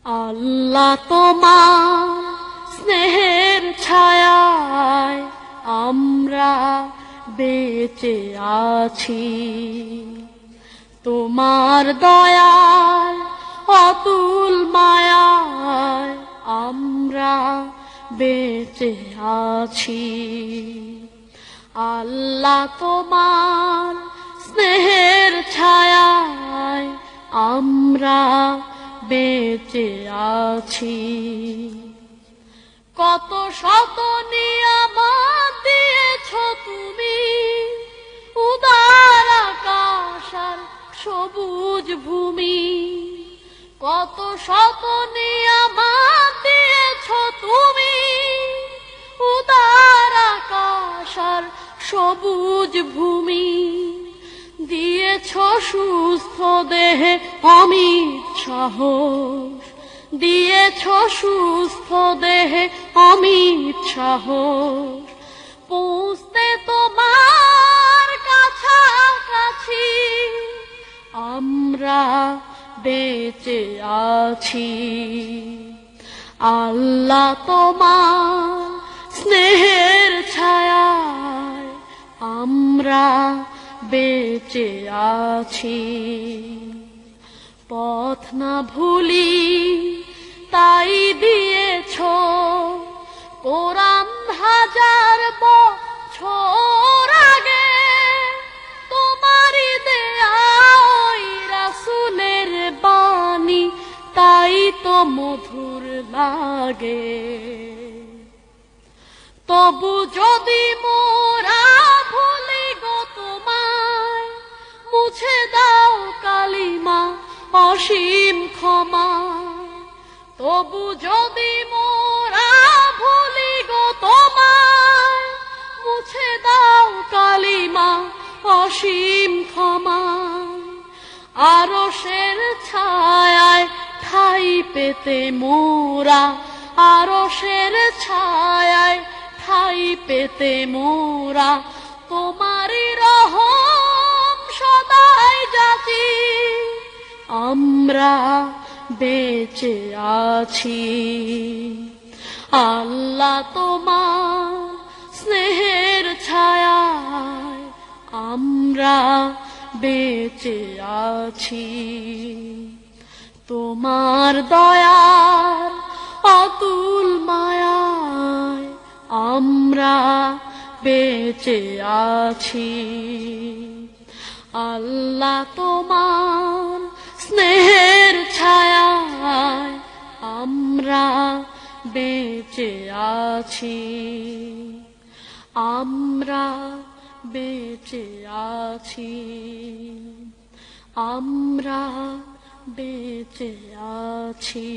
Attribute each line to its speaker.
Speaker 1: আল্লাহ তোমার স্নেহের ছায়ায় আমরা বেঁচে আছি। তোমার দয়াল অতুল মায়ায় আমরা বেঁচে আছি। আল্লাহ তোমার স্নেহের ছায়ায় আমরা বেঁচে আছি। কত শত নিয়ামত দিয়েছ তুমি, উদার আকাশ আর সবুজ ভূমি। কত শত নিয়ামত দিয়েছ তুমি, উদার আকাশ আর সবুজ ভূমি। দিয়েছ সুস্থ দেহে অমিত সাহস, দিয়েছ সুস্থ দেহে অমিত সাহস। পৌঁছতে তোমার কাছাকাছি আমরা বেঁচে আছি। আল্লাহ তোমার স্নেহের ছায়ায় আমরা বেঁচে আছি। পথ না ভুলি তাই দিয়েছ কোরআন হাজার বছর আগে। তোমারই দেয়া ওই রাসূলের বাণী তাই তো মধুর লাগে। তবু যদি মোরা ভুলি গো তোমায়, মুছে দাও কালিমা অসীম ক্ষমা। তবু যদি মোরা ভুলি গো তোমায়, মুছে দাও কালিমা অসীম ক্ষমা। আরশের ছায়ায় ঠাই পেতে মোরা, আরশের ছায়ায় ঠাই পেতে মোরা তোমারই রহম সদাই যাচি। আমরা বেঁচে আছি। আল্লাহ তোমার স্নেহের ছায়ায় আমরা বেঁচে আছি। তোমার দয়ার অতুল মায়ায় আমরা বেঁচে আছি। আল্লাহ তোমার স্নেহের ছায়ায় আমরা বেঁচে আছি। আমরা বেঁচে আছি। আমরা বেঁচে আছি।